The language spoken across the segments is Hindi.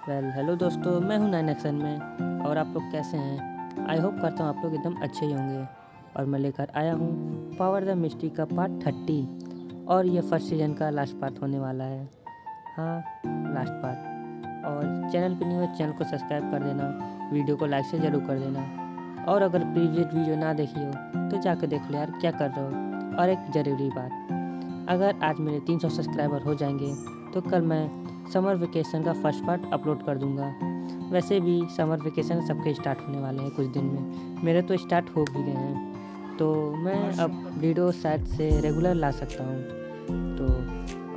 हेलो दोस्तों, मैं हूँ 9 एक्शन में। और आप लोग कैसे हैं? आई होप करता हूँ आप लोग एकदम अच्छे ही होंगे। और मैं लेकर आया हूँ पावर द मिस्ट्री का पार्ट 30 और ये फर्स्ट सीजन का लास्ट पार्ट होने वाला है। हाँ, लास्ट पार्ट। और चैनल पे नहीं हो चैनल को सब्सक्राइब कर देना, वीडियो को लाइक से ज़रूर कर देना। और अगर प्रीवियस वीडियो ना देखी हो तो जाकर देख लो यार, क्या कर रहे हो। और एक ज़रूरी बात, अगर आज मेरे 300 सब्सक्राइबर हो जाएंगे तो कल मैं समर वेकेशन का फर्स्ट पार्ट अपलोड कर दूंगा। वैसे भी समर वेकेशन सबके स्टार्ट होने वाले हैं कुछ दिन में, मेरे तो स्टार्ट हो भी गए हैं, तो मैं अब वीडियो शायद से रेगुलर ला सकता हूँ। तो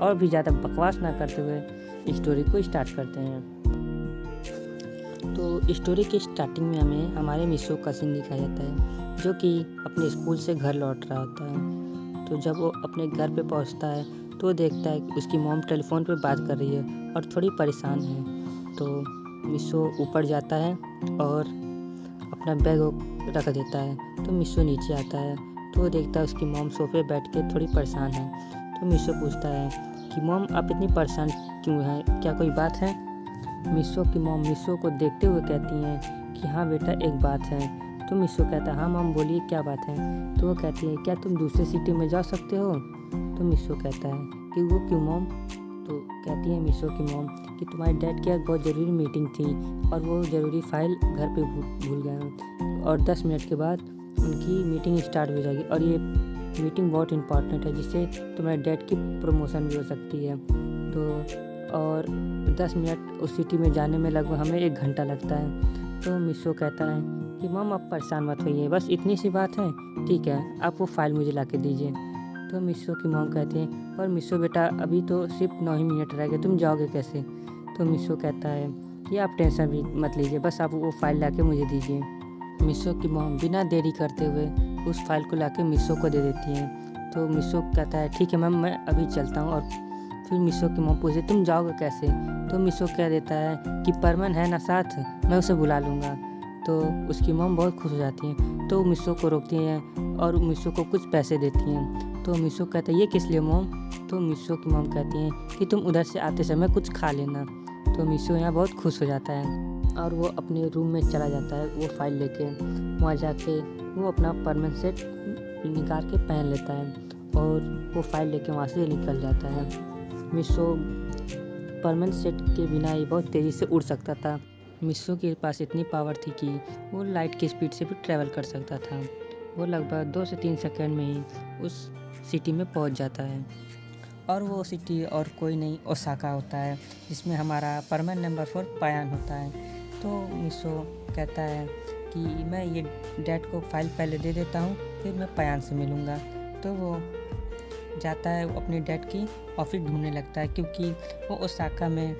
और भी ज़्यादा बकवास ना करते हुए स्टोरी को स्टार्ट करते हैं। तो स्टोरी की स्टार्टिंग में हमें हमारे मिसो का सीन दिखाया जाता है, जो कि अपने स्कूल से घर लौट रहा होता है। तो जब वो अपने घर पे पहुंचता है तो देखता है कि उसकी मॉम टेलीफोन पे बात कर रही है और थोड़ी परेशान है। तो मिसो ऊपर जाता है और अपना बैग रख देता है। तो मिसो नीचे आता है तो वो देखता है उसकी मॉम सोफे बैठ के थोड़ी परेशान है। तो मिसो पूछता है कि मॉम आप इतनी परेशान क्यों हैं, क्या कोई बात है? मिसो की मॉम मिसो को देखते हुए कहती हैं कि हाँ बेटा, एक बात है। तो मिसो कहता है हाँ मॉम बोलिए, क्या बात है? तो वो कहती है क्या तुम दूसरे सिटी में जा सकते हो? तो मिसो कहता है कि वो क्यों मॉम? तो कहती है मिसो की मॉम कि तुम्हारे डैड की बहुत ज़रूरी मीटिंग थी और वो ज़रूरी फाइल घर पे भूल गए हैं, और 10 मिनट के बाद उनकी मीटिंग स्टार्ट हो जाएगी और ये मीटिंग बहुत इंपॉर्टेंट है, जिससे तुम्हारे डैड की प्रमोशन भी हो सकती है। तो और 10 मिनट उस सिटी में जाने में लगभग हमें 1 घंटा लगता है। तो मिसो कहता है कि मॉम आप परेशान मत होइए, बस इतनी सी बात है, ठीक है आप वो फाइल मुझे ला के दीजिए। तो मिसो की मॉम कहती है पर मिसो बेटा, अभी तो सिर्फ 9 ही मिनट रह गए, तुम जाओगे कैसे? तो मिसो कहता है कि आप टेंशन भी मत लीजिए, बस आप वो फाइल ला के मुझे दीजिए। मिसो की मॉम बिना देरी करते हुए उस फाइल को ला के मिसो को दे देती है। तो मिसो कहता है ठीक है मैम, मैं अभी चलता हूँ। और फिर मिसो की मॉम पूछती तुम जाओगे कैसे? तो मिसो कह देता है कि परमन है ना साथ, मैं उसे बुला लूँगा। तो उसकी मॉम बहुत खुश हो जाती हैं, तो मिसो को रोकती हैं और मिसो को कुछ पैसे देती हैं। तो मिसो कहता है ये किस लिए मॉम? तो मिसो की मॉम कहती हैं कि तुम उधर से आते समय कुछ खा लेना। तो मिसो यहाँ बहुत खुश हो जाता है और वो अपने रूम में चला जाता है वो फाइल लेके। वहाँ जाके वो अपना परमानेंट सेट निकाल के पहन लेता है और वो फाइल लेके वहाँ से निकल जाता है। मिसो परमानेंट सेट के बिना ही बहुत तेज़ी से उड़ सकता था। मिसो के पास इतनी पावर थी कि वो लाइट की स्पीड से भी ट्रैवल कर सकता था। वो लगभग 2 से 3 सेकंड में ही उस सिटी में पहुंच जाता है। और वो सिटी और कोई नहीं, ओसाका होता है, जिसमें हमारा परमानेंट नंबर 4 पायान होता है। तो मिसो कहता है कि मैं ये डैड को फाइल पहले दे देता हूँ, फिर मैं पायान से मिलूँगा। तो वो जाता है, वो अपने डैड की ऑफिस ढूंढने लगता है, क्योंकि वो ओसाका में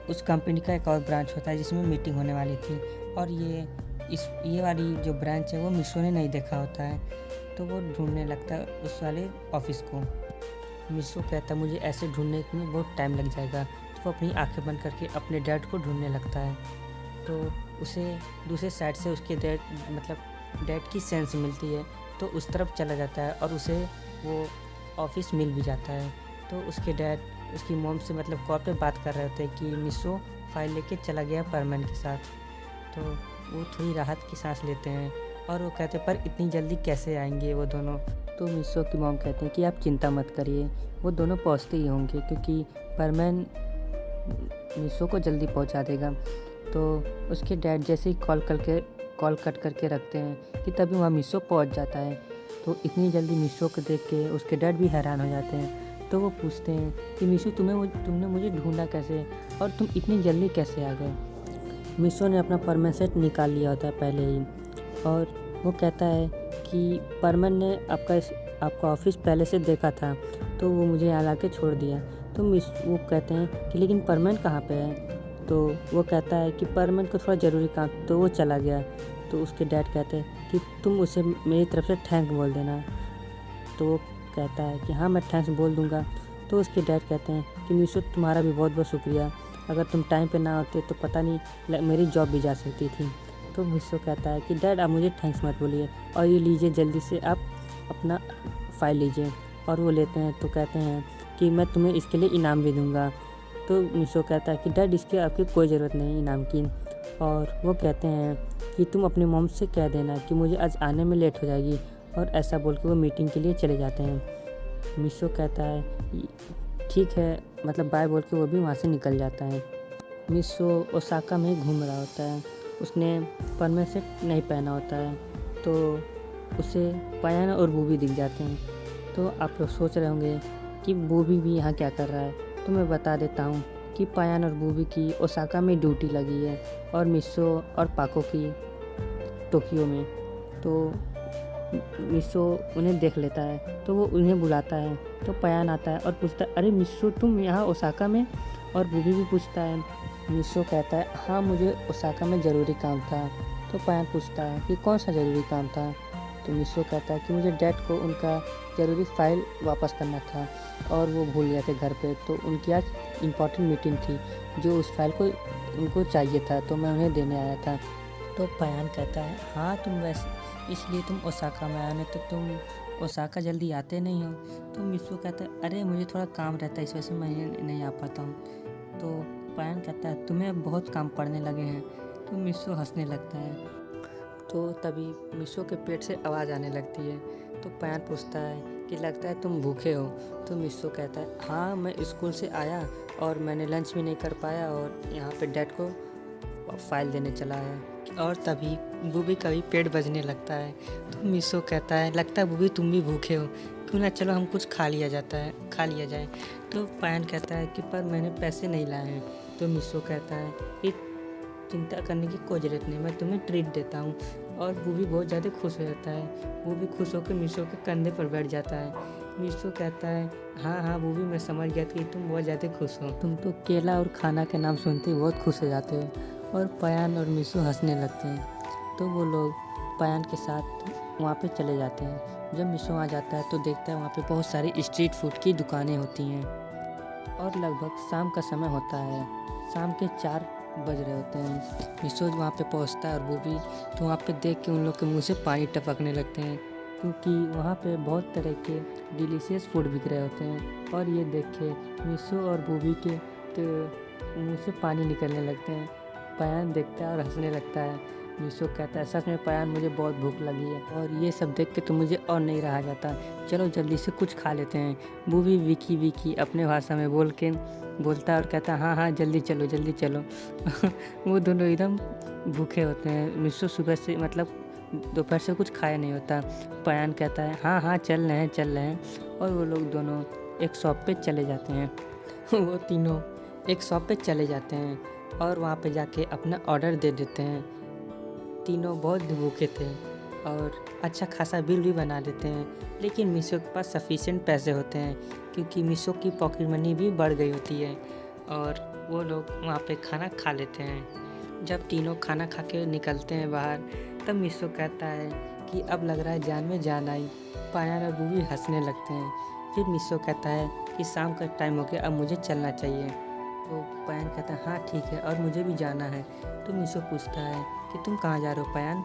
उस कंपनी का एक और ब्रांच होता है जिसमें मीटिंग होने वाली थी। और ये वाली जो ब्रांच है वो मिसो ने नहीं देखा होता है। तो वो ढूंढने लगता है उस वाले ऑफिस को। मिसो कहता है मुझे ऐसे ढूंढने में बहुत टाइम लग जाएगा। तो वो अपनी आंखें बंद करके अपने डैड को ढूंढने लगता है। तो उसे दूसरे साइड से उसके डैड की सेंस मिलती है, तो उस तरफ चला जाता है और उसे वो ऑफिस मिल भी जाता है। तो उसके डैड उसकी मॉम से कॉल पे बात कर रहे होते हैं कि मिसो फाइल लेके चला गया परमन के साथ। तो वो थोड़ी राहत की सांस लेते हैं और वो कहते हैं पर इतनी जल्दी कैसे आएंगे वो दोनों? तो मिसो की मॉम कहते हैं कि आप चिंता मत करिए, वो दोनों पहुंचते ही होंगे, क्योंकि परमन मिसो को जल्दी पहुंचा देगा। तो उसके डैड जैसे ही कॉल कट करके रखते हैं कि तभी वहाँ मिसो पहुंच जाता है। तो इतनी जल्दी मिसो को देख के उसके डैड भी हैरान हो जाते हैं। तो वो पूछते हैं कि मिसो तुमने मुझे ढूंढा कैसे और तुम इतनी जल्दी कैसे आ गए? मिसो ने अपना परमानेंट सेट निकाल लिया होता है पहले ही, और वो कहता है कि परमन ने आपका ऑफिस पहले से देखा था, तो वो मुझे यहाँ ला के छोड़ दिया। तो वो कहते हैं कि लेकिन परमन कहाँ पे है? तो वो कहता है कि परमन को थोड़ा ज़रूरी काम, तो वो चला गया। तो उसके डैड कहते हैं कि तुम उसे मेरी तरफ से थैंक बोल देना। तो वो कहता है कि हाँ मैं थैंक्स बोल दूँगा। तो उसके डैड कहते हैं कि मिसो तुम्हारा भी बहुत बहुत शुक्रिया, अगर तुम टाइम पे ना होते तो पता नहीं मेरी जॉब भी जा सकती थी। तो मिसो कहता है कि डैड आप मुझे थैंक्स मत बोलिए, और ये लीजिए जल्दी से आप अपना फाइल लीजिए। और वो लेते हैं तो कहते हैं कि मैं तुम्हें इसके लिए इनाम भी दूँगा। तो मिशो कहता है कि डैड इसकी आपकी कोई ज़रूरत नहीं इनाम की। और वो कहते हैं कि तुम अपनी मॉम से कह देना कि मुझे आज आने में लेट हो जाएगी, और ऐसा बोल के वो मीटिंग के लिए चले जाते हैं। मिशो कहता है ठीक है, मतलब बाय बोल के वो भी वहाँ से निकल जाता है। मिशो ओसाका में घूम रहा होता है, उसने परमानेंट सेट नहीं पहना होता है, तो उसे पायान और बूबी दिख जाते हैं। तो आप लोग सोच रहे होंगे कि बूबी भी यहाँ क्या कर रहा है, तो मैं बता देता हूँ कि पायान और बूबी की ओसाका में ड्यूटी लगी है और मिशो और पाको की टोक्यो में। तो मिशो उन्हें देख लेता है, तो वो उन्हें बुलाता है। तो पायान आता है और पूछता है अरे मिशो तुम यहाँ ओसाका में, और बूबी भी पूछता है। मिशो कहता है हाँ मुझे ओसाका में ज़रूरी काम था। तो पायान पूछता है कि कौन सा ज़रूरी काम था। तो मिशो कहता है कि मुझे डैड को उनका ज़रूरी फ़ाइल वापस करना था और वो भूल गए थे घर पे, तो उनकी आज इम्पॉर्टेंट मीटिंग थी जो उस फाइल को उनको चाहिए था, तो मैं उन्हें देने आया था। तो पायान कहता है हाँ तुम वैसे इसलिए तुम ओसाका में आए, नहीं तो तुम ओसाका जल्दी आते नहीं हो। तो मिशो कहता है अरे मुझे थोड़ा काम रहता है, इस वजह से मैं नहीं आ पाता हूँ। तो पायान कहता है तुम्हें बहुत काम पड़ने लगे हैं। तो मिशो हंसने लगता है। तो तभी मिशो के पेट से आवाज़ आने लगती है। तो पायान पूछता है कि लगता है तुम भूखे हो। तो मिशो कहता है हाँ मैं स्कूल से आया और मैंने लंच भी नहीं कर पाया और यहाँ पे डैड को फाइल देने चला है। और तभी बूबी का भी पेट बजने लगता है। तो मिशो कहता है लगता है बूबी तुम भी भूखे हो, क्यों ना चलो हम कुछ खा लिया जाए। तो पायान कहता है कि पर मैंने पैसे नहीं लाए हैं। तो मिशो कहता है कि चिंता करने की कोई ज़रूरत नहीं, मैं तुम्हें ट्रीट देता हूँ। और बूबी बहुत ज़्यादा खुश हो जाता है। बूबी खुश होकर मिशो के कंधे पर बैठ जाता है। मिशो कहता है हाँ बूबी मैं समझ गया कि तुम बहुत ज़्यादा खुश हो, तुम तो केला और खाना के नाम सुनते ही बहुत खुश हो जाते हो। और पायान और मिशो हंसने लगते हैं। तो वो लोग पायान के साथ वहाँ पे चले जाते हैं। जब मिशो आ जाता है तो देखता है वहाँ पे बहुत सारी स्ट्रीट फूड की दुकानें होती हैं और लगभग शाम का समय होता है, शाम के 4 बज रहे होते हैं। मिशो वहाँ पे पहुँचता है और वो भी तो वहाँ पे देख के उन लोग के मुंह से पानी टपकने लगते हैं, क्योंकि वहाँ पे बहुत तरह के डिलीशियस फूड बिक रहे होते हैं। और ये देख के मिशो और बूबी के तो मुँह से पानी निकलने लगते हैं। पायान देखता है और हंसने लगता है। मिशो कहता है सच में पायान मुझे बहुत भूख लगी है और ये सब देख के तो मुझे और नहीं रहा जाता, चलो जल्दी से कुछ खा लेते हैं। बूबी विकी अपने भाषा में बोलता है और कहता है हाँ जल्दी चलो वो दोनों एकदम भूखे होते हैं। मिशो सुबह से मतलब दोपहर से कुछ खाया नहीं होता। पायान कहता है हाँ चल रहे हैं और वो लोग दोनों एक शॉप पे चले जाते हैं। वो तीनों एक शॉप पे चले जाते हैं और वहाँ पे जाके अपना ऑर्डर दे देते हैं। तीनों बहुत भूखे थे और अच्छा खासा बिल भी बना लेते हैं, लेकिन मिशो के पास सफिशिएंट पैसे होते हैं क्योंकि मिशो की पॉकेट मनी भी बढ़ गई होती है और वो लोग वहाँ पे खाना खा लेते हैं। जब तीनों खाना खा के निकलते हैं बाहर, तब मिशो कहता है कि अब लग रहा है जान में जान आई। पायान और बूबी हंसने लगते हैं। फिर मिशो कहता है कि शाम का टाइम हो गया, अब मुझे चलना चाहिए। तो पायान कहता है हाँ ठीक है और मुझे भी जाना है। तो मिशो पूछता है कि तुम कहाँ जा रहे हो पायान।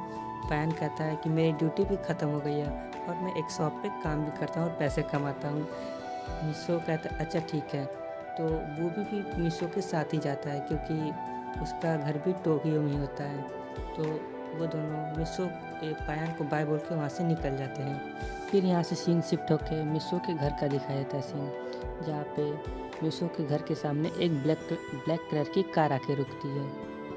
पायान कहता है कि मेरी ड्यूटी भी ख़त्म हो गई है और मैं एक शॉप पे काम भी करता हूँ और पैसे कमाता हूँ। मिशो कहता है अच्छा ठीक है। तो बूबी भी मिशो के साथ ही जाता है क्योंकि उसका घर भी टोक्यो में ही होता है। तो वो दोनों मिशो पायान को बाय बोल के वहाँ से निकल जाते हैं। फिर यहाँ से सीन शिफ्ट होकर मिशो के घर का दिखाया जाता है सीन, जहाँ पे मिशो के घर के सामने एक ब्लैक कलर की कार आके रुकती है।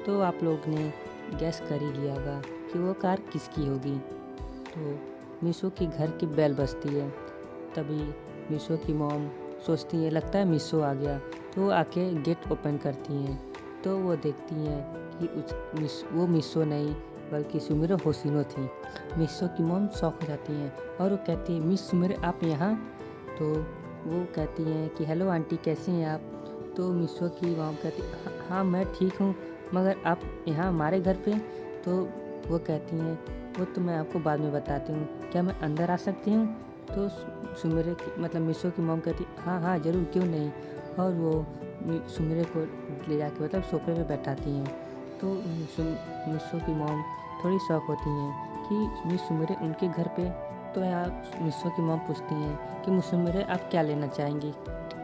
तो आप लोग ने गैस कर ही लिया होगा कि वो कार किसकी होगी। तो मिशो की घर की बेल बजती है। तभी मिशो की मॉम सोचती है लगता है मिशो आ गया, तो वो आके गेट ओपन करती हैं। तो वो देखती हैं कि वो मिशो नहीं बल्कि सुमिरो होशिनो थी। मिशो की मॉम शॉक हो जाती हैं और वो कहती है मिस सुमिरो आप यहाँ। तो वो कहती हैं कि हेलो आंटी कैसी हैं आप। तो मिशो की मॉम कहती हाँ मैं ठीक हूँ, मगर आप यहाँ हमारे घर पे। तो वो कहती हैं वो तो मैं आपको बाद में बताती हूँ, क्या मैं अंदर आ सकती हूँ। तो सुमिरे की मतलब मिशो की मॉम कहती हाँ ज़रूर क्यों नहीं। और वो सुमिरे को ले जाके मतलब सोफे पे बैठाती हैं। तो मिशो की मॉम थोड़ी शौक होती हैं कि मिस सुमिरे उनके घर पे। तो यहाँ मिशो की मॉम पूछती हैं कि मिस सुमिरे आप क्या लेना चाहेंगी,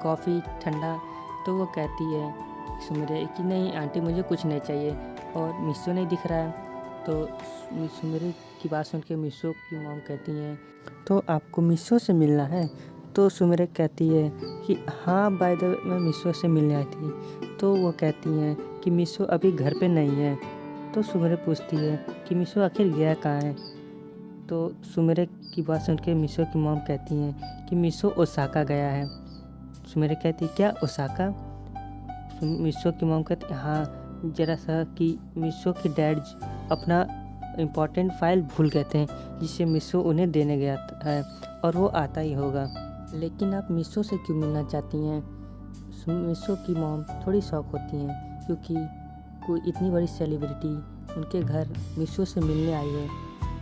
कॉफ़ी ठंडा तो वो कहती है सुमिरे कि नहीं आंटी मुझे कुछ नहीं चाहिए और मिशो नहीं दिख रहा है। तो सुमिरे की बात सुन के मिशो की मॉम कहती हैं तो आपको मिशो से मिलना है। तो सुमिरे कहती है कि हाँ बाय द वे मैं मिशो से मिलने आई थी। तो वो कहती हैं कि मिशो अभी घर पे नहीं है। तो सुमिरे पूछती है कि मिशो आखिर गया कहाँ है। तो सुमिरे की बात सुन के मिशो की मॉम कहती हैं कि मिशो ओसाका गया है। सुमिरे कहती क्या ओसाका। मिशो की मॉम कहती हाँ ज़रा सा कि मिशो के डैड अपना इम्पोर्टेंट फाइल भूल गए थे जिसे मिशो उन्हें देने गया है और वो आता ही होगा। लेकिन आप मिशो से क्यों मिलना चाहती हैं। मिशो की मॉम थोड़ी शौक होती हैं क्योंकि कोई इतनी बड़ी सेलिब्रिटी उनके घर मिशो से मिलने आई है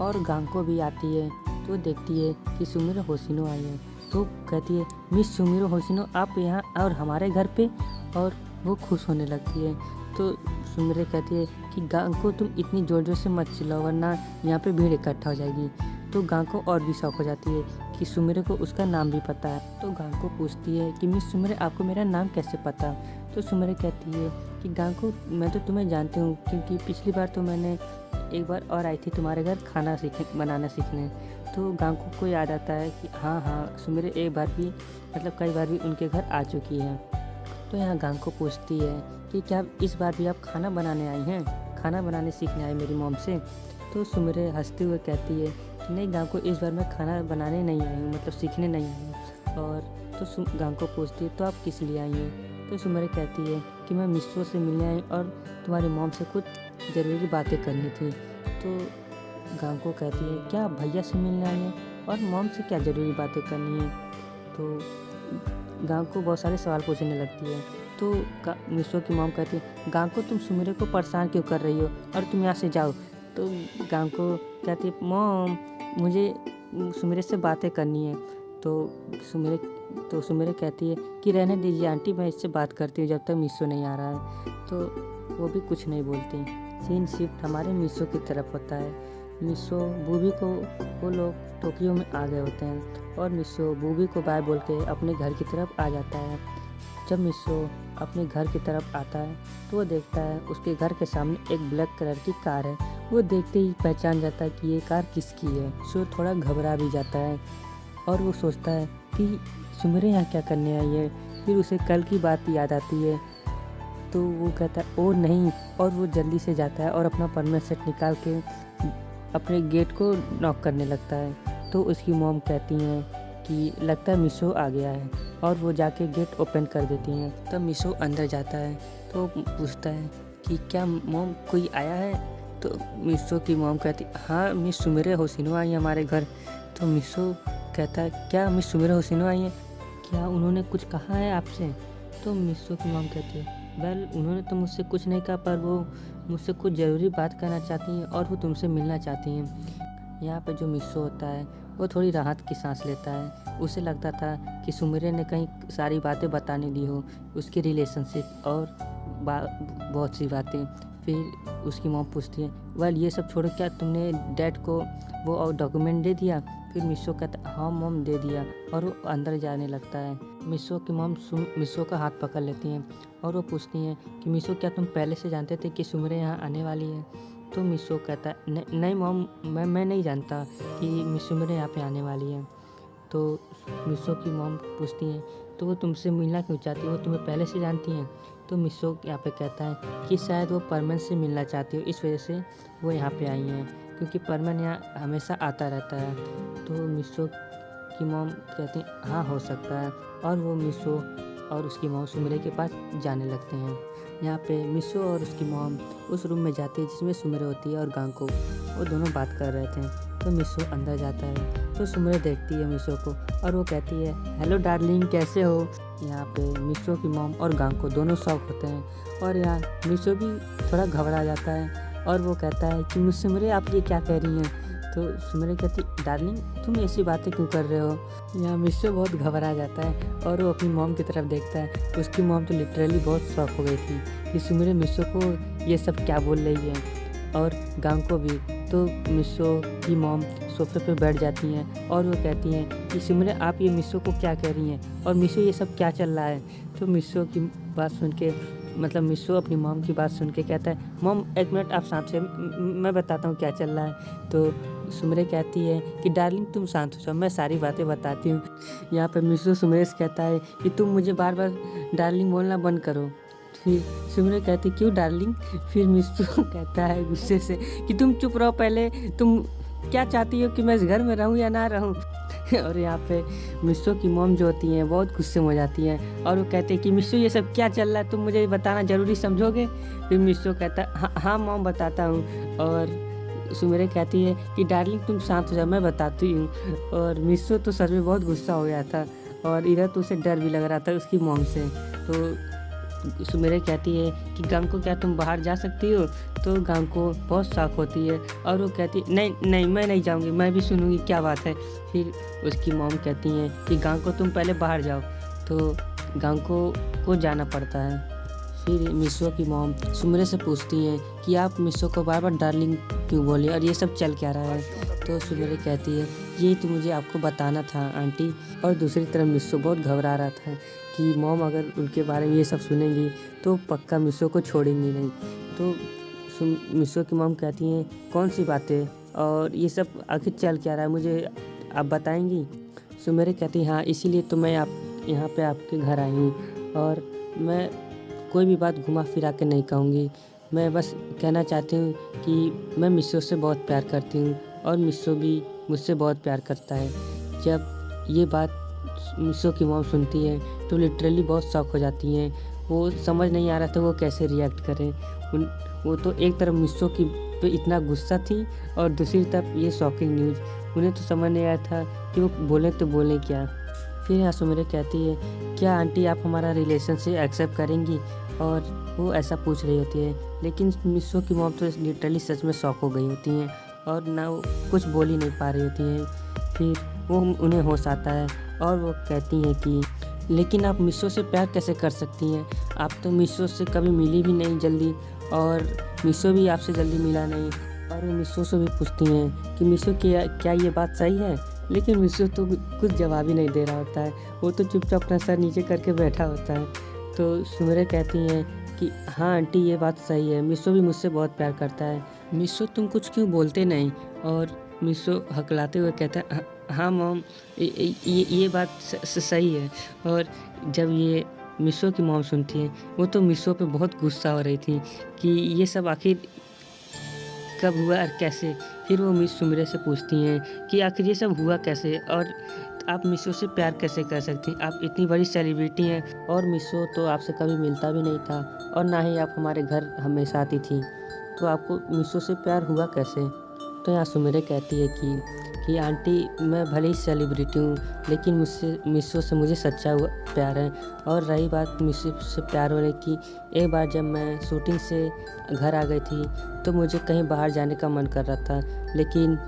और गांको भी आती है। तो देखती है कि सुमिरो होशिनो आई है तो कहती है मिस सुमिरो होशिनो आप यहाँ और हमारे घर पे, और वो खुश होने लगती है। तो सुमिरे कहती है कि गांको तुम इतनी ज़ोर ज़ोर से मत चिल्लाओ वरना यहाँ पे भीड़ इकट्ठा हो जाएगी। तो गांको और भी शौक हो जाती है कि सुमिरे को उसका नाम भी पता है। तो गांको पूछती है कि मिस सुमिरे आपको मेरा नाम कैसे पता। तो सुमिरे कहती है कि गांको मैं तो तुम्हें जानती हूँ क्योंकि पिछली बार तो मैंने एक बार और आई थी तुम्हारे घर खाना बनाना सीखने। तो गांको को याद आता है कि हाँ सुमिरे एक बार भी मतलब कई बार भी उनके घर आ चुकी है। तो यहाँ गांको पूछती है कि क्या इस बार भी आप खाना बनाने आई हैं, खाना बनाने सीखने आई मेरी मॉम से। तो सुमिरे हंसते हुए कहती है कि नहीं गांको इस बार मैं खाना बनाने नहीं आई हूँ मतलब सीखने नहीं आई हूँ। और तो गांको पूछती है तो आप किस लिए आई हैं। तो सुमिरे कहती है कि मैं मिशो से मिलने आई और तुम्हारी मॉम से कुछ ज़रूरी बातें करनी थी। तो गांको कहती है क्या आप भैया से मिलने आई हैं और मॉम से क्या ज़रूरी बातें करनी है। तो गांको बहुत सारे सवाल पूछने लगती है। तो मिशो की मॉम कहती है गांको तुम सुमिरे को परेशान क्यों कर रही हो और तुम यहाँ से जाओ। तो गांको कहती है मॉम मुझे सुमिरे से बातें करनी है। तो सुमिरे कहती है कि रहने दीजिए आंटी मैं इससे बात करती हूँ जब तक मिशो नहीं आ रहा है। तो वो भी कुछ नहीं बोलती। सीन शिफ्ट हमारे मिशो की तरफ होता है। मिशो बूबी को वो लोग टोक्यो में आ गए होते हैं और मिशो बूबी को बाय बोल के अपने घर की तरफ आ जाता है। जब मिशो अपने घर की तरफ आता है तो वो देखता है उसके घर के सामने एक ब्लैक कलर की कार है। वो देखते ही पहचान जाता है कि ये कार किसकी है। सो थोड़ा घबरा भी जाता है और वो सोचता है कि सुमिरे यहाँ क्या करने आई है। फिर उसे कल की बात याद आती है तो वो कहता है ओ नहीं, और वो जल्दी से जाता है और अपना परमानेंट सेट निकाल के अपने गेट को नॉक करने लगता है। तो उसकी मॉम कहती हैं कि लगता है मिशो आ गया है और वो जाके गेट ओपन कर देती हैं। तब मिशो अंदर जाता है तो पूछता है कि क्या मॉम कोई आया है। तो मिशो की मॉम कहती हाँ मिस सुमिरे होशिनो आई है हमारे घर। तो मिशो कहता है क्या मिस सुमिरे होशिनो आई है, क्या उन्होंने कुछ कहा है आपसे। तो मिशो की मॉम कहती है वेल उन्होंने तो मुझसे कुछ नहीं कहा पर वो मुझसे कुछ ज़रूरी बात करना चाहती हैं और वो तुमसे मिलना चाहती हैं। यहाँ पे जो मिशो होता है वो थोड़ी राहत की सांस लेता है। उसे लगता था कि सुमिरे ने कहीं सारी बातें बताने दी हो उसके रिलेशनशिप और बहुत सी बातें। फिर उसकी मॉम पूछती है वेल ये सब छोड़ो क्या तुमने डैड को वो डॉक्यूमेंट दे दिया। फिर मिशो कहता हाँ मॉम दे दिया और वो अंदर जाने लगता है। मिशो की मॉम मिशो का हाथ पकड़ लेती हैं और वो पूछती हैं कि मिशो क्या तुम पहले से जानते थे कि सुमिरे यहाँ आने वाली है। तो मिशो कहता है नहीं मॉम मैं नहीं जानता कि मिस सुमिरे यहाँ पे आने वाली है। तो मिशो की मॉम पूछती हैं तो वो तुमसे मिलना क्यों चाहती है, वो तुम्हें पहले से जानती हैं। तो मिशो यहाँ पे कहता है कि शायद वो परमन से मिलना चाहती हो इस वजह से वो यहाँ पे आई हैं क्योंकि परमन यहाँ हमेशा आता रहता है। तो मिशो की मॉम कहती हैं हाँ हो सकता है और वो मिशो और उसकी मॉम सुमिरे के पास जाने लगते हैं। यहाँ पे मिशो और उसकी मॉम उस रूम में जाती है जिसमें सुमिरे होती है और गांको वो दोनों बात कर रहे थे। तो मिशो अंदर जाता है तो सुमिरे देखती है मिशो को और वो कहती है हेलो डार्लिंग कैसे हो। यहाँ पे मिशो की मॉम और गांको दोनों शौक होते हैं और यहाँ मिशो भी थोड़ा घबरा जाता है और वो कहता है कि मिस सुमिरे आप ये क्या कह रही हैं। तो सुमिरे कहती डार्लिंग तुम ऐसी बातें क्यों कर रहे हो। यहाँ मिशो बहुत घबरा जाता है और वो अपनी मॉम की तरफ देखता है। उसकी मॉम तो लिटरली बहुत शॉक हो गई थी कि सुमिरे मिशो को ये सब क्या बोल रही है और गांको भी। तो मिशो की मॉम सोफे पे बैठ जाती हैं और वो कहती हैं कि सुमिरे आप ये मिशो को क्या कह रही हैं और मिशो ये सब क्या चल रहा है। तो मिशो की बात सुन के मतलब मिशो अपनी मॉम की बात सुन के कहता है, मॉम एक मिनट आप शांत हो जाओ, मैं बताता हूँ क्या चल रहा है। तो सुमरे कहती है कि डार्लिंग तुम शांत हो जाओ, मैं सारी बातें बताती हूँ। यहाँ पे मिशो सुमरे से कहता है कि तुम मुझे बार बार डार्लिंग बोलना बंद करो। फिर सुमरे कहती क्यों डार्लिंग। फिर मिशो कहता है गुस्से से कि तुम चुप रहो, पहले तुम क्या चाहती हो कि मैं इस घर में रहूं या ना रहूं। और यहाँ पे मिशो की मॉम जो होती हैं बहुत गुस्से में हो जाती हैं और वो कहते हैं कि मिशो ये सब क्या चल रहा है, तुम मुझे बताना ज़रूरी समझोगे। फिर मिशो कहता है हाँ मॉम बताता हूँ। और सुमेरे कहती है कि डार्लिंग तुम शांत हो जाओ, मैं बताती हूँ। और मिशो तो सच में बहुत गुस्सा हो गया था और इधर तो उसे डर भी लग रहा था उसकी मॉम से। तो सुमेरे कहती है कि गांको क्या तुम बाहर जा सकती हो। तो गांको बहुत शौक होती है और वो कहती है नहीं मैं नहीं जाऊंगी, मैं भी सुनूंगी क्या बात है। फिर उसकी मॉम कहती हैं कि गांको तुम पहले बाहर जाओ। तो गांको को जाना पड़ता है। फिर मिशो की मॉम सुमेरे से पूछती हैं कि आप मिशो को बार बार डार्लिंग क्यों बोले और ये सब चल क्या रहा है। तो सुमेरे कहती है ये तो मुझे आपको बताना था आंटी। और दूसरी तरफ मिशो बहुत घबरा रहा था कि मॉम अगर उनके बारे में ये सब सुनेंगी तो पक्का मिशो को छोड़ेंगी नहीं। तो मिशो की मॉम कहती हैं कौन सी बातें और ये सब आखिर चल क्या रहा है, मुझे आप बताएंगी। सुमेरे कहती हाँ इसीलिए तो मैं आप यहाँ पे आपके घर आई हूँ और मैं कोई भी बात घुमा फिरा के नहीं कहूँगी। मैं बस कहना चाहती हूँ कि मैं मिशो से बहुत प्यार करती हूँ और मिशो भी मुझसे बहुत प्यार करता है। जब ये बात मिशो की मॉम सुनती है तो लिटरली बहुत शॉक हो जाती हैं। वो समझ नहीं आ रहा था वो कैसे रिएक्ट करें। वो तो एक तरफ मिशो की पे इतना गुस्सा थी और दूसरी तरफ ये शॉकिंग न्यूज़, उन्हें तो समझ नहीं आया था कि वो बोलें तो बोलें क्या। फिर यहाँ सुमेरे कहती है क्या आंटी आप हमारा रिलेशनशिप एक्सेप्ट करेंगी, और वो ऐसा पूछ रही होती है। लेकिन मिशो की मॉम तो लिटरली सच में शॉक हो गई होती हैं और ना वो कुछ बोल ही नहीं पा रही होती हैं। फिर वो उन्हें होश आता है और वो कहती हैं कि लेकिन आप मिशो से प्यार कैसे कर सकती हैं, आप तो मिशो से कभी मिली भी नहीं जल्दी और मिशो भी आपसे जल्दी मिला नहीं। और वो मिशो से भी पूछती हैं कि मिशो क्या ये बात सही है। लेकिन मिशो तो कुछ जवाब ही नहीं दे रहा होता है, वो तो चुपचाप अपना सर नीचे करके बैठा होता है। तो सुमेरे कहती हैं कि हाँ आंटी ये बात सही है, मिशो भी मुझसे बहुत प्यार करता है। मिशो तुम कुछ क्यों बोलते नहीं। और मिशो हकलाते हुए कहता है हाँ मॉम ये बात सही है। और जब ये मिशो की मॉम सुनती है वो तो मिशो पे बहुत गुस्सा हो रही थी कि ये सब आखिर कब हुआ और कैसे। फिर वो मिस सुमेरे से पूछती हैं कि आखिर ये सब हुआ कैसे और आप मिशो से प्यार कैसे कर सकती, आप इतनी बड़ी सेलिब्रिटी हैं और मिशो तो आपसे कभी मिलता भी नहीं था और ना ही आप हमारे घर हमेशा आती थी, तो आपको मिशो से प्यार हुआ कैसे। तो यहाँ सुमेरे कहती है कि आंटी मैं भले ही सेलिब्रिटी हूँ लेकिन मिशो से मुझे सच्चा प्यार है। और रही बात मिशो से प्यार होने की, एक बार जब मैं शूटिंग से घर आ गई थी तो मुझे कहीं बाहर जाने का मन कर रहा था, लेकिन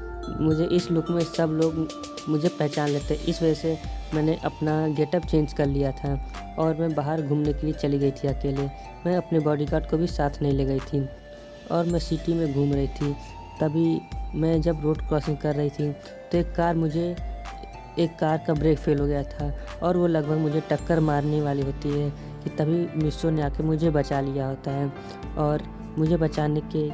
मुझे इस लुक में सब लोग मुझे पहचान लेते, इस वजह से मैंने अपना गेटअप चेंज कर लिया था और मैं बाहर घूमने के लिए चली गई थी अकेले। मैं अपने बॉडीगार्ड को भी साथ नहीं ले गई थी और मैं सिटी में घूम रही थी। तभी मैं जब रोड क्रॉसिंग कर रही थी तो एक कार का ब्रेक फेल हो गया था और वो लगभग मुझे टक्कर मारने वाली होती है कि तभी मिशो ने आके मुझे बचा लिया होता है। और मुझे बचाने के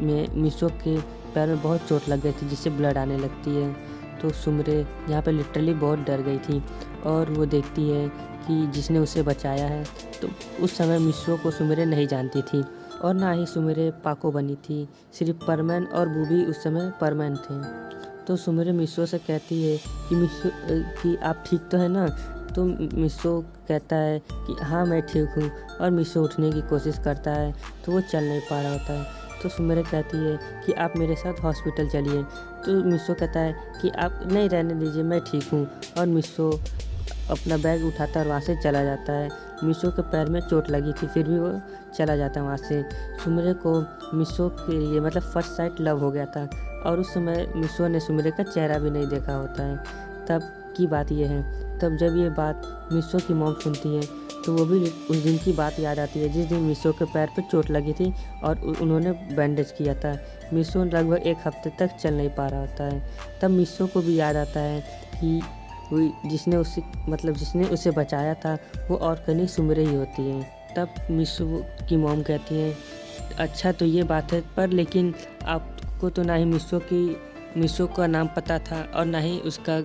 में मिशो के पैर में बहुत चोट लग गई थी जिससे ब्लड आने लगती है। तो सुमरे यहाँ पे लिटरली बहुत डर गई थी और वो देखती है कि जिसने उसे बचाया है। तो उस समय मिशो को सुमरे नहीं जानती थी और ना ही सुमेरे पाको बनी थी, सिर्फ परमैन और बूबी उस समय परमैन थे। तो सुमेरे मिशो से कहती है कि मिशो कि आप ठीक तो है ना। तो मिशो कहता है कि हाँ मैं ठीक हूँ और मिशो उठने की कोशिश करता है तो वो चल नहीं पा रहा होता है। तो सुमेरे कहती है कि आप मेरे साथ हॉस्पिटल चलिए। तो मिशो कहता है कि आप नहीं रहने दीजिए, मैं ठीक हूँ। और मिशो अपना बैग उठाता है और वहाँ से चला जाता है। मिशो के पैर में चोट लगी थी फिर भी वो चला जाता है वहाँ से। सुमेरे को मिशो के लिए मतलब फर्स्ट साइट लव हो गया था और उस समय मिशो ने सुमेरे का चेहरा भी नहीं देखा होता है। तब की बात ये है, तब जब ये बात मिशो की मॉम सुनती है तो वो भी उस दिन की बात याद आती है जिस दिन मिशो के पैर पर चोट लगी थी और उन्होंने बैंडेज किया था। मिशो लगभग एक हफ्ते तक चल नहीं पा रहा होता है। तब मिशो को भी याद आता है कि जिसने उसे बचाया था वो और कहीं सुमिरे ही होती है। तब मिशो की मॉम कहती है, अच्छा तो ये बात है, पर लेकिन आपको तो ना ही मिशो का नाम पता था और ना ही उसका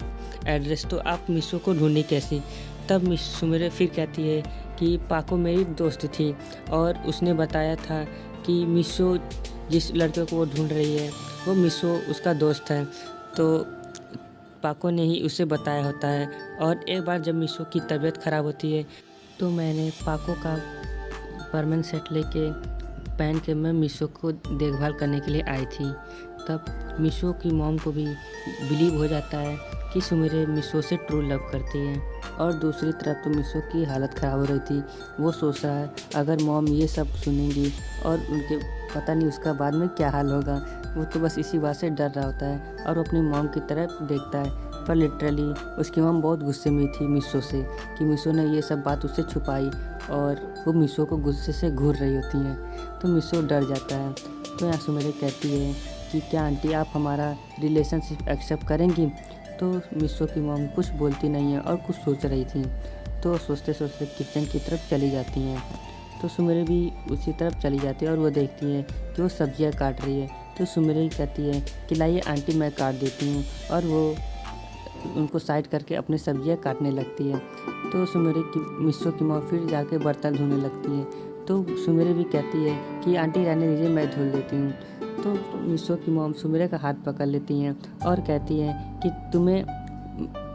एड्रेस, तो आप मिशो को ढूंढी कैसी? तब सुमिरे फिर कहती है कि पाको मेरी दोस्त थी और उसने बताया था कि मिशो जिस लड़के को वो ढूंढ रही है वो मिशो उसका दोस्त है, तो पाको ने ही उसे बताया होता है। और एक बार जब मिशो की तबीयत ख़राब होती है तो मैंने पाको का परमानेंट सेट लेके पहन के मैं मिशो को देखभाल करने के लिए आई थी। तब मिशो की मॉम को भी बिलीव हो जाता है कि सुमिरे मिशो से ट्रू लव करती है। और दूसरी तरफ तो मिशो की हालत ख़राब हो रही थी। वो सोच रहा है अगर मॉम ये सब सुनेंगी और उनके पता नहीं उसका बाद में क्या हाल होगा। वो तो बस इसी बात से डर रहा होता है और अपनी मॉम की तरफ देखता है, पर लिटरली उसकी मॉम बहुत गुस्से में थी मिशो से कि मिशो ने ये सब बात उससे छुपाई और वो मिशो को गुस्से से घूर रही होती हैं। तो मिशो डर जाता है। तो यहाँ सुमिरे कहती है कि क्या आंटी आप हमारा रिलेशनशिप एक्सेप्ट करेंगी? तो मिशो की मॉम कुछ बोलती नहीं है और कुछ सोच रही थी, तो सोचते सोचते किचन की तरफ चली जाती हैं। तो सुमिरे भी उसी तरफ चली जाती है और वो देखती है कि वो सब्जियां काट रही है। तो सुमिरे कहती है कि लाइए आंटी मैं काट देती हूँ, और वो उनको साइड करके अपनी सब्जियां काटने लगती है। तो मिशो की मॉम फिर जाके बर्तन धोने लगती है। तो सुमिरे भी कहती है कि आंटी रहने दीजिए मैं धुल देती हूँ। तो मिशो की मॉम सुमिरे का हाथ पकड़ लेती हैं और कहती हैं कि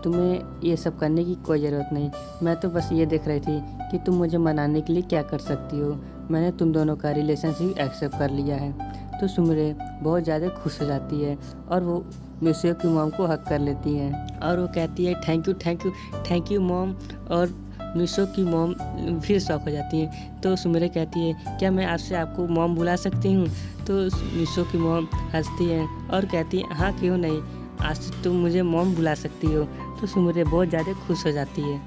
तुम्हें ये सब करने की कोई ज़रूरत नहीं, मैं तो बस ये देख रही थी कि तुम मुझे मनाने के लिए क्या कर सकती हो। मैंने तुम दोनों का रिलेशनशिप एक्सेप्ट कर लिया है। तो सुमिरे बहुत ज़्यादा खुश हो जाती है और वो मिशो की मॉम को हक कर लेती हैं और वो कहती है थैंक यू मॉम। और मिशो की मॉम फिर शॉक हो जाती हैं। तो सुमिरे कहती है क्या मैं आपसे आपको मॉम बुला सकती हूँ? तो मिशो की मॉम हंसती है और कहती है हाँ क्यों नहीं, आज तुम मुझे मॉम बुला सकती हो। तो सुमिरे बहुत ज़्यादा खुश हो जाती है।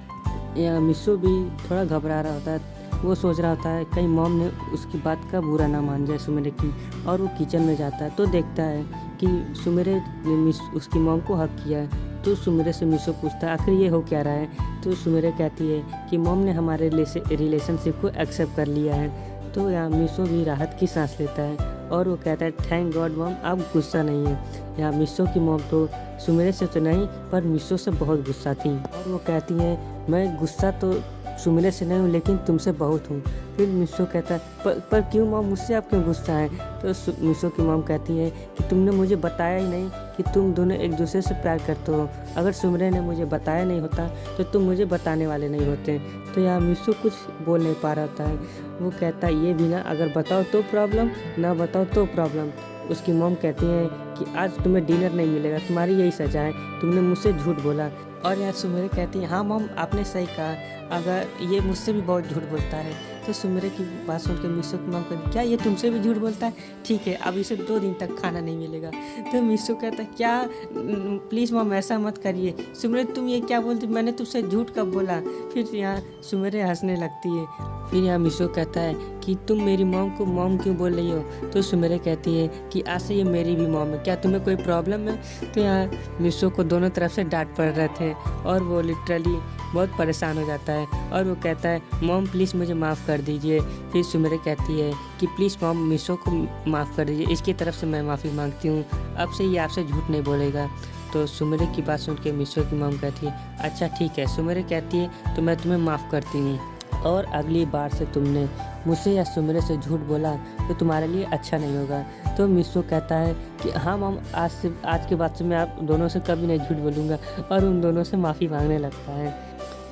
या मिशो भी थोड़ा घबरा रहा होता है। वो सोच रहा होता है कहीं मॉम ने उसकी बात का बुरा ना मान जाए सुमिरे की। और वो किचन में जाता है तो देखता है कि सुमिरे ने उसकी मॉम को हक किया है। तो सुमिरे से मिशो पूछता है आखिर ये हो क्या रहा है? तो सुमिरे कहती है कि मॉम ने हमारे रिलेशनशिप को एक्सेप्ट कर लिया है। तो यहाँ मिशो भी राहत की सांस लेता है और वो कहता है थैंक गॉड मॉम आप गुस्सा नहीं है। यहाँ मिशो की मॉम तो सुमिरे से तो नहीं पर मिशो से बहुत गुस्सा थी और वो कहती हैं मैं गुस्सा तो सुमिरे से नहीं हूँ लेकिन तुमसे बहुत हूँ। फिर मिशो कहता है पर क्यों मॉम, मुझसे आप क्यों गुस्सा हैं? तो मिशो की मॉम कहती है कि तुमने मुझे बताया ही नहीं कि तुम दोनों एक दूसरे से प्यार करते हो। अगर सुमिरे ने मुझे बताया नहीं होता तो तुम मुझे बताने वाले नहीं होते। तो यहाँ मिशो कुछ बोल नहीं पा रहा होता है। वो कहता है ये भी ना, अगर बताओ तो प्रॉब्लम, ना बताओ तो प्रॉब्लम। उसकी मॉम कहती है कि आज तुम्हें डिनर नहीं मिलेगा, तुम्हारी यही सजा है, तुमने मुझसे झूठ बोला। और यहाँ सुमिरे कहती है हाँ मॉम आपने सही कहा, अगर ये मुझसे भी बहुत झूठ बोलता है। तो सुमिरे की बात सुन के मिशो की मॉम कहती क्या ये तुमसे भी झूठ बोलता है? ठीक है अब इसे 2 दिन तक खाना नहीं मिलेगा। तो मिशो कहता है क्या प्लीज़ मॉम ऐसा मत करिए। सुमिरे तुम ये क्या बोलती, मैंने तुझसे झूठ कब बोला? फिर यहाँ सुमिरे हंसने लगती है। फिर यहाँ मिशो कहता है कि तुम मेरी मॉम को मॉम क्यों बोल रही हो? तो सुमिरे कहती है कि आज से ये मेरी भी मॉम है, क्या तुम्हें कोई प्रॉब्लम है? तो यहाँ मिशो को दोनों तरफ से डांट पड़ रहे थे और वो लिटरली बहुत परेशान हो जाता है और वो कहता है मॉम प्लीज़ मुझे माफ़ कर दीजिए। फिर सुमिरे कहती है कि प्लीज़ मॉम मिशो को माफ़ कर दीजिए, इसकी तरफ से मैं माफ़ी मांगती हूँ, अब से ये आपसे झूठ नहीं बोलेगा। तो सुमिरे की बात सुन के मिशो की मॉम कहती है अच्छा ठीक है। सुमिरे कहती है तो मैं तुम्हें माफ़ करती हूँ, और अगली बार से तुमने मुझसे या सुमिरे से झूठ बोला तो तुम्हारे लिए अच्छा नहीं होगा। तो मिशो कहता है कि हाँ मॉम आज के बाद से मैं आप दोनों से कभी नहीं झूठ बोलूँगा, और उन दोनों से माफ़ी मांगने लगता है।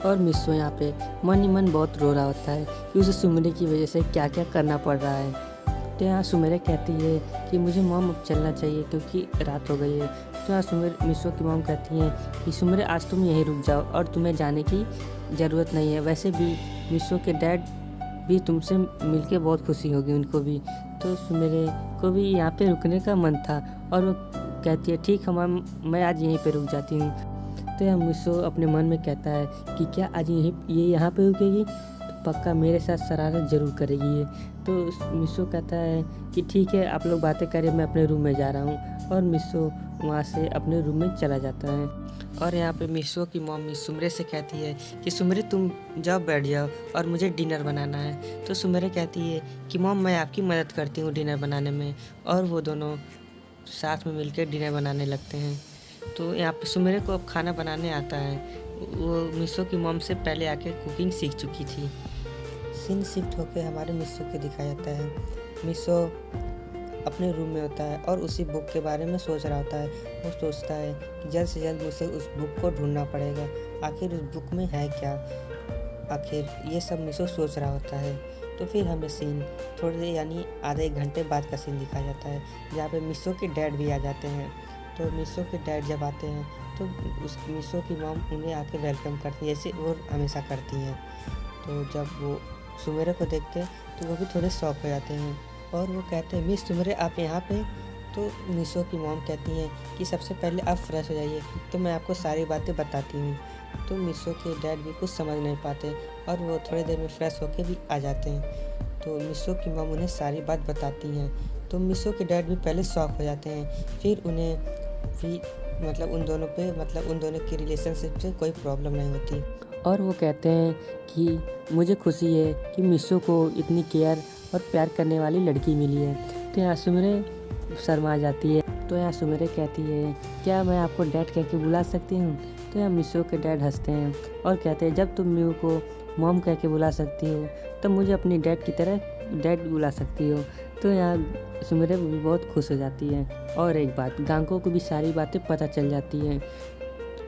और मिशो यहाँ पे मन ही मन बहुत रो रहा होता है कि उसे सुमिरे की वजह से क्या क्या करना पड़ रहा है। तो यहाँ सुमिरे कहती है कि मुझे मॉम अब चलना चाहिए क्योंकि रात हो गई है। तो यहाँ मिशो की मॉम कहती हैं कि सुमिरे आज तुम यहीं रुक जाओ और तुम्हें जाने की ज़रूरत नहीं है, वैसे भी मिशो के डैड भी तुमसे मिलके बहुत खुशी होगी उनको भी। तो सुमिरे को भी यहाँ पे रुकने का मन था और वो कहती है ठीक है मैं आज यहीं पे रुक जाती हूँ। तो यह मिशो अपने मन में कहता है कि क्या आज ये यहाँ पे रुकेगी तो पक्का मेरे साथ शरारत ज़रूर करेगी ये। तो मिशो कहता है कि ठीक है आप लोग बातें करें, मैं अपने रूम में जा रहा हूँ। और मिशो वहाँ से अपने रूम में चला जाता है। और यहाँ पे मिशो की मम्मी सुमरे से कहती है कि सुमरे तुम जाओ बैठ जाओ और मुझे डिनर बनाना है। तो सुमरे कहती है कि मॉम मैं आपकी मदद करती हूँ डिनर बनाने में, और वो दोनों साथ में मिलकर डिनर बनाने लगते हैं। तो यहाँ पे सुमरे को अब खाना बनाने आता है। वो मिशो की मॉम से पहले आके कुकिंग सीख चुकी थी। सीन शिफ्ट होकर हमारे मिशो के दिखाया जाता है। मिशो अपने रूम में होता है और उसी बुक के बारे में सोच रहा होता है। वो सोचता है कि जल्द से जल्द उसे उस बुक को ढूंढना पड़ेगा, आखिर उस बुक में है क्या। आखिर ये सब मिशो सोच रहा होता है। तो फिर हमें सीन थोड़े यानी आधे एक घंटे बाद का सीन दिखाया जाता है, जहाँ पे मिशो के डैड भी आ जाते हैं। तो मिशो के डैड जब आते हैं तो उस मिशो की मॉम उन्हें आके वेलकम करती है, जैसे वो हमेशा करती हैं। तो जब वो सुमेरे को देखते हैं तो वो भी थोड़े शॉक हो जाते हैं और वो कहते हैं मिस सुमेरे आप यहाँ पे। तो मिशो की मॉम कहती हैं कि सबसे पहले आप फ्रेश हो जाइए, तो मैं आपको सारी बातें बताती हूँ। तो मिशो के डैड भी कुछ समझ नहीं पाते और वो थोड़ी देर में फ्रेश होके भी आ जाते हैं। तो मिशो की मॉम उन्हें सारी बात बताती हैं। तो मिशो के डैड भी पहले शॉक हो जाते हैं, फिर उन्हें भी उन दोनों की रिलेशनशिप से कोई प्रॉब्लम नहीं होती और वो कहते हैं कि मुझे खुशी है कि मिशो को इतनी केयर और प्यार करने वाली लड़की मिली है। तो यहाँ सुमरे शर्मा जाती है। तो यहाँ सुमरे कहती है क्या मैं आपको डैड कह के बुला सकती हूँ। तो यहाँ मिशो के डैड हंसते हैं और कहते हैं जब तुम मीऊ को मॉम कह के बुला सकती हो तब मुझे अपनी डैड की तरह डैड बुला सकती हो। तो यहाँ सुमरे भी बहुत खुश हो जाती है। और एक बात, गांको को भी सारी बातें पता चल जाती हैं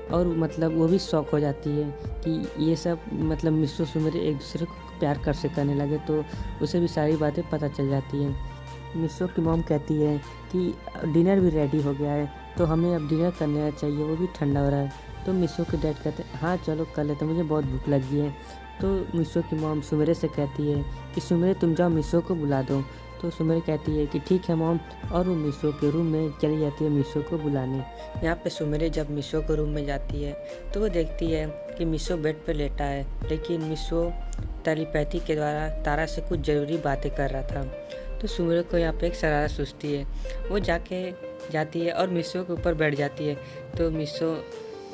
और वो भी शौक हो जाती है कि ये सब मिशो सुमरे एक दूसरे को प्यार कर से करने लगे। तो उसे भी सारी बातें पता चल जाती हैं। मिशो की मॉम कहती है कि डिनर भी रेडी हो गया है, तो हमें अब डिनर करना चाहिए, वो भी ठंडा हो रहा है। तो मिशो के डैड कहते हैं हाँ चलो कर लेते, मुझे बहुत भूख लगी है। तो मिशो की मॉम सुमरे से कहती है कि सुमरे तुम जाओ मिशो को बुला दो। तो सुमरे कहती है कि ठीक है मॉम, और वो मिशो के रूम में चली जाती है मिशो को बुलाने। यहाँ पे सुमरे जब मिशो के रूम में जाती है तो वो देखती है कि मिशो बेड पर लेटा है, लेकिन मिशो टेलीपैथी के द्वारा तारा से कुछ ज़रूरी बातें कर रहा था। तो सुमरे को यहाँ पे एक शरारत सूझती है, वो जाती है और मिशो के ऊपर बैठ जाती है। तो मिशो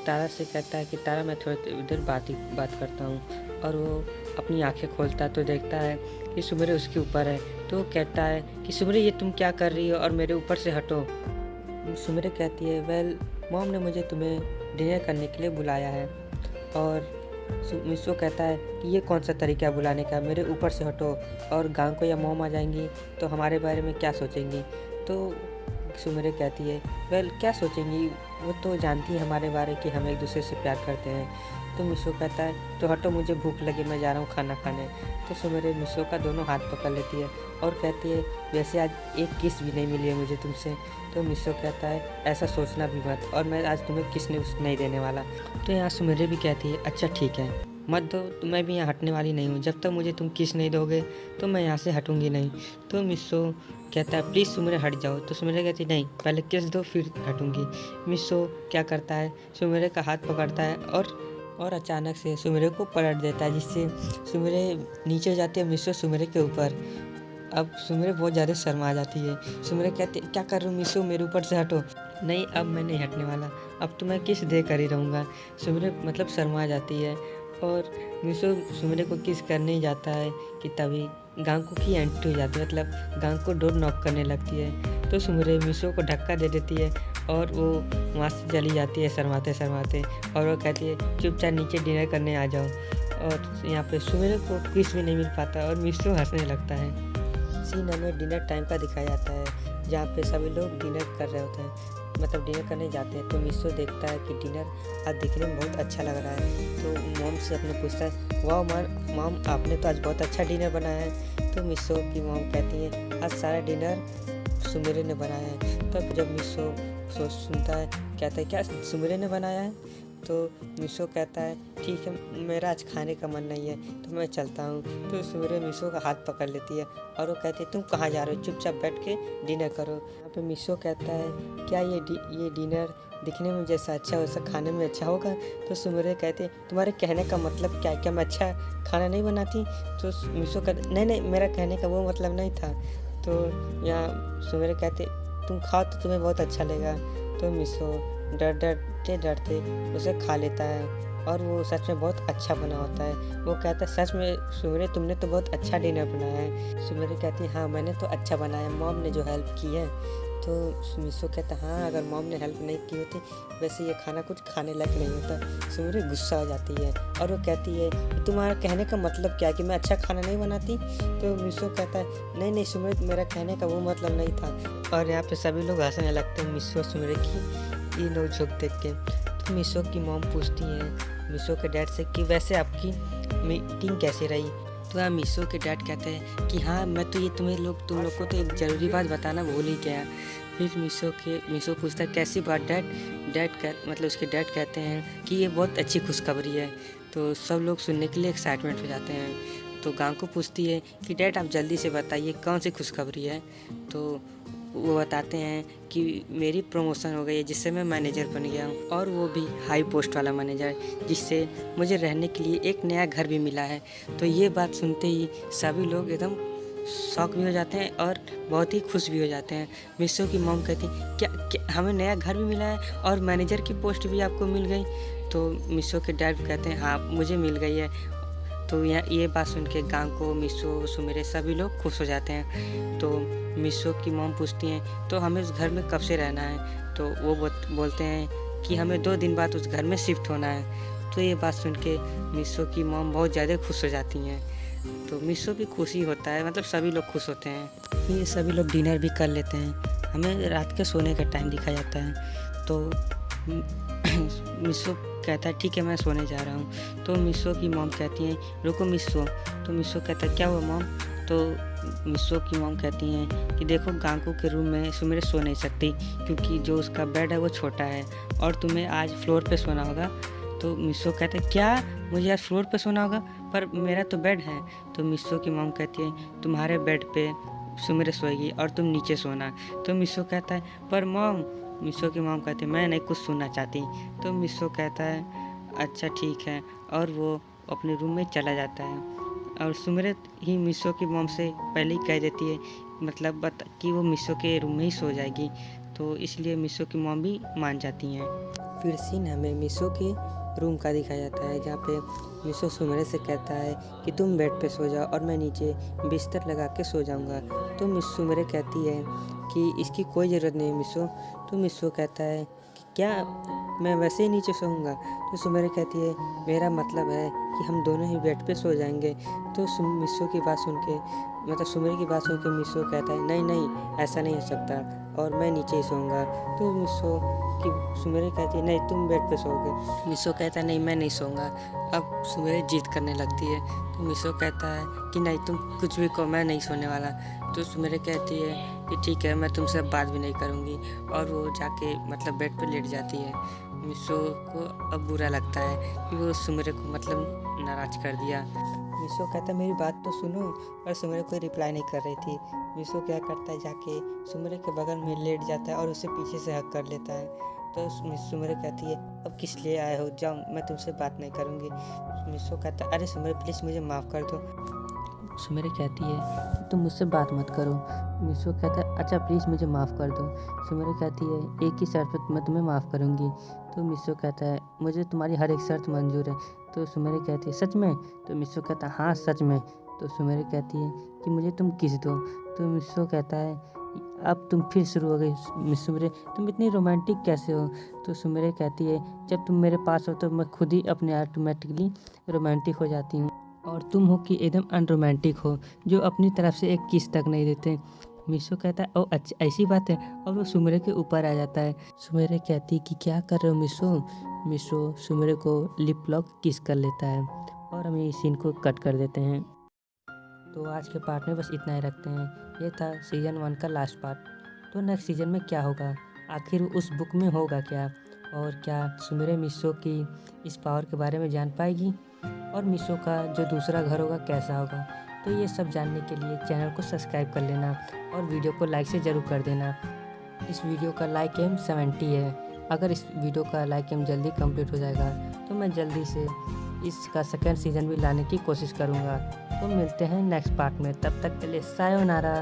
तारा से कहता है कि तारा मैं थोड़ी देर बात करता हूँ, और वो अपनी आंखें खोलता है तो देखता है कि सुमरे उसके ऊपर है। तो वो कहता है कि सुमरे ये तुम क्या कर रही हो और मेरे ऊपर से हटो। सुमरे कहती है वेल मॉम ने मुझे तुम्हें डिनर करने के लिए बुलाया है। और मिशो कहता है कि ये कौन सा तरीका है बुलाने का, मेरे ऊपर से हटो, और गांको या मॉम आ जाएंगी तो हमारे बारे में क्या सोचेंगी। तो सुमरे कहती है वेल क्या सोचेंगी, वो तो जानती है हमारे बारे कि हम एक दूसरे से प्यार करते हैं। तो मिशो कहता है तो हटो मुझे भूख लगी, मैं जा रहा हूँ खाना खाने। तो सुमरे मिशो का दोनों हाथ पकड़ लेती है और कहती है वैसे आज एक किस भी नहीं मिली है मुझे तुमसे। तो मिशो कहता है ऐसा सोचना भी मत, और मैं आज तुम्हें किस नहीं देने वाला। तो यहाँ सुमरे भी कहती है अच्छा ठीक है मत दो, तो मैं भी यहाँ हटने वाली नहीं हूँ, जब तक मुझे तुम किस नहीं दोगे तो मैं यहाँ से हटूँगी नहीं। तो मिशो कहता है प्लीज़ सुमरे हट जाओ। तो सुमरे कहती नहीं पहले किस दो फिर हटूँगी। मिशो क्या करता है, सुमरे का हाथ पकड़ता है और अचानक से सुमरे को पलट देता है, जिससे सुमरे नीचे जाती है मिशो सुमरे के ऊपर। अब सुमरे बहुत ज़्यादा शर्मा जाती है। सुमरे कहते क्या कर रही हूँ मिशो, मेरे ऊपर से हटो। नहीं अब मैं नहीं हटने वाला, अब तो मैं किस दे कर ही रहूँगा। सुमरे शर्मा जाती है और मिशो सुमरे को किस करने ही जाता है कि तभी गांको की एंट्री हो जाती है, गांको डोर नॉक करने लगती है। तो सुमरे मिशो को धक्का दे देती है और वो वहाँ से चली जाती है शर्माते शर्माते, और वो कहती है चुपचाप नीचे डिनर करने आ जाओ। और यहाँ पे सुमरे को किस भी नहीं मिल पाता और मिशो हंसने लगता है। सीन हमें डिनर टाइम का दिखाया जाता है, जहाँ पे सभी लोग डिनर कर रहे होते हैं, डिनर करने जाते हैं। तो मिशो देखता है कि डिनर आज दिखने में बहुत अच्छा लग रहा है। तो मॉम से अपने पूछता है वाह मॉम आपने तो आज बहुत अच्छा डिनर बनाया है। तो मिशो की मॉम कहती है आज सारा डिनर सुमरे ने बनाया है। तब जब मिशो सुनता है कहता है क्या सुमरे ने बनाया है। तो मिशो कहता है ठीक है मेरा आज खाने का मन नहीं है तो मैं चलता हूँ। तो सुमरे मिशो का हाथ पकड़ लेती है और वो कहती है तुम कहाँ जा रहे हो, चुपचाप बैठ के डिनर करो। यहाँ पे मिशो कहता है क्या ये डिनर दिखने में जैसा अच्छा वैसा खाने में अच्छा होगा। तो सुमरे कहते हैं तुम्हारे कहने का मतलब क्या, क्या मैं अच्छा खाना नहीं बनाती। तो मिशो कहते नहीं मेरा कहने का वो मतलब नहीं था। तो यहाँ सुमरे कहते तुम खाओ तो तुम्हें बहुत अच्छा लगेगा। तो मिसो डरते डरते उसे खा लेता है और वो सच में बहुत अच्छा बना होता है। वो कहता है, सच में सुमिरे तुमने तो बहुत अच्छा डिनर बनाया है। सुमिरे कहती है, हाँ मैंने तो अच्छा बनाया, मॉम ने जो हेल्प की है। तो मिसो कहता है, हाँ अगर मॉम ने हेल्प नहीं की होती वैसे ये खाना कुछ खाने लायक नहीं होता। सुमिरे गुस्सा हो जाती है और वो कहती है, तुम्हारा कहने का मतलब क्या है कि मैं अच्छा खाना नहीं बनाती? तो मिसो कहता है, नहीं नहीं सुमिरे, मेरा कहने का वो मतलब नहीं था। और यहाँ पे सभी लोग हंसने लगते हैं मिसो और सुमिरे की ये नोक-झोंक देख के। तो मिसो की मॉम पूछती है मिसो के डैड से कि वैसे आपकी मीटिंग कैसी रही? तो यहाँ मिसो के डैड कहते हैं कि हाँ मैं तो ये तुम लोग को तो एक ज़रूरी बात बताना भूल ही गया। फिर मिसो पूछता है, कैसी बात डैड? मतलब उसके डैड कहते हैं कि ये बहुत अच्छी खुशखबरी है। तो सब लोग सुनने के लिए एक्साइटमेंट हो जाते हैं। तो गांको पूछती है कि डैड आप जल्दी से बताइए कौन सी खुशखबरी है? तो वो बताते हैं कि मेरी प्रमोशन हो गई है जिससे मैं मैनेजर बन गया हूँ, और वो भी हाई पोस्ट वाला मैनेजर, जिससे मुझे रहने के लिए एक नया घर भी मिला है। तो ये बात सुनते ही सभी लोग एकदम शॉक भी हो जाते हैं और बहुत ही खुश भी हो जाते हैं। मिसो की मॉम कहती क्या हमें नया घर भी मिला है और मैनेजर की पोस्ट भी आपको मिल गई? तो मिसो के डैड कहते हैं, हाँ मुझे मिल गई है। तो ये बात सुन के गांको, मिसो, सुमिरे सभी लोग खुश हो जाते हैं। तो मिसो की मॉम पूछती हैं, तो हमें उस घर में कब से रहना है? तो वो बोलते हैं कि हमें 2 दिन बाद उस घर में शिफ्ट होना है। तो ये बात सुन के मिसो की मॉम बहुत ज़्यादा खुश हो जाती हैं। तो मिसो भी खुशी होता है, मतलब सभी लोग खुश होते हैं। फिर ये सभी लोग डिनर भी कर लेते हैं। हमें रात के सोने का टाइम दिखाया जाता है। तो मिसो कहता है, ठीक है मैं सोने जा रहा हूँ। तो मिसो की मॉम कहती हैं, रुको मिसो। तो मिसो कहता है, क्या हुआ मॉम? तो मिसो की मॉम कहती हैं कि देखो गांको के रूम में सुमिरे सो नहीं सकती क्योंकि जो उसका बेड है वो छोटा है और तुम्हें आज फ्लोर पे सोना होगा। तो मिसो कहते हैं, क्या मुझे आज फ्लोर पे सोना होगा? पर मेरा तो बेड है। तो मिसो की मॉम कहती है, तुम्हारे बेड पे सुमिरे सोएगी और तुम नीचे सोना। तो मिसो कहता है, पर मॉम, मिसो की मॉम कहती है, मैं नहीं कुछ सुनना चाहती। तो मिसो कहता है, अच्छा ठीक है, और वो अपने रूम में चला जाता है। और सुमिरे ही मिसो की मॉम से पहले ही कह देती है, मतलब कि वो मिसो के रूम में ही सो जाएगी। तो इसलिए मिसो की मॉम भी मान जाती हैं। फिर सीन हमें मिसो के रूम का दिखाया जाता है, जहाँ पे मिसो सुमिरे से कहता है कि तुम बेड पे सो जाओ और मैं नीचे बिस्तर लगा के सो जाऊँगा। तो सुमिरे कहती है कि इसकी कोई ज़रूरत नहीं मिसो। तो मिसो कहता है कि क्या मैं वैसे ही नीचे सोऊंगा? तो सुमिरे कहती है, मेरा मतलब है कि हम दोनों ही बेड पे सो जाएंगे। तो मिसो की बात सुन के, मतलब सुमिरे की बात सुन के मिसो कहता है, नहीं नहीं ऐसा नहीं हो सकता और मैं नीचे ही सोऊंगा। तो सुमिरे कहती है, नहीं तुम बेड पे सोओगे। मिसो कहता है, नहीं मैं नहीं सोऊंगा। अब सुमिरे जिद करने लगती है। तो मिसो कहता है कि नहीं तुम कुछ भी कहो, मैं नहीं सोने वाला। तो सुमिरे कहती है कि ठीक है मैं तुमसे बात भी नहीं करूँगी, और वो जाके मतलब बेड पे लेट जाती है। मिसो को अब बुरा लगता है कि वो सुमिरे को मतलब नाराज़ कर दिया। मिसो कहता है, मेरी बात तो सुनो, पर सुमिरे कोई रिप्लाई नहीं कर रही थी। मिसो क्या करता है, जाके सुमिरे के बगल में लेट जाता है और उसे पीछे से हक कर लेता है। तो सुमिरे कहती है, अब किस लिए आए हो, जाओ मैं तुमसे बात नहीं करूँगी। मिसो कहता है, अरे सुमिरे प्लीज़ मुझे माफ़ कर दो। सुमिरे कहती है, तुम मुझसे बात मत करो। मिसो कहता है, अच्छा प्लीज़ मुझे माफ़ कर दो। सुमिरे कहती है, एक ही शर्त पर मैं तुम्हें माफ़ करूँगी। तो मिसो कहता है, मुझे तुम्हारी हर एक शर्त मंजूर है। तो सुमिरे कहती है, सच में? तो मिसो कहता है, हाँ सच में। तो सुमिरे कहती है कि मुझे तुम किस दो। तो मिसो कहता है, अब तुम फिर शुरू हो गई सुमिरे, तुम इतनी रोमांटिक कैसे हो? तो सुमिरे कहती है, जब तुम मेरे पास हो तो मैं खुद ही अपने ऑटोमेटिकली रोमांटिक हो जाती हूँ, और तुम हो कि एकदम अनरोमांटिक हो, जो अपनी तरफ से एक किस तक नहीं देते। मिसो कहता है, ओ अच्छा ऐसी बात है, और वो सुमिरे के ऊपर आ जाता है। सुमिरे कहती है कि क्या कर रहे हो मिसो? मिसो सुमिरे को लिप लॉक किस कर लेता है, और हम इस सीन को कट कर देते हैं। तो आज के पार्ट में बस इतना ही रखते हैं। ये था सीज़न 1 का लास्ट पार्ट। तो नेक्स्ट सीज़न में क्या होगा, आखिर उस बुक में होगा क्या, और क्या सुमिरे मिसो की इस पावर के बारे में जान पाएगी, और मिसो का जो दूसरा घर होगा कैसा होगा। तो ये सब जानने के लिए चैनल को सब्सक्राइब कर लेना और वीडियो को लाइक से ज़रूर कर देना। इस वीडियो का लाइक एम 70 है। अगर इस वीडियो का लाइक एम जल्दी कंप्लीट हो जाएगा तो मैं जल्दी से इसका सेकंड सीज़न भी लाने की कोशिश करूँगा। तो मिलते हैं नेक्स्ट पार्ट में, तब तक के लिए सायोनारा।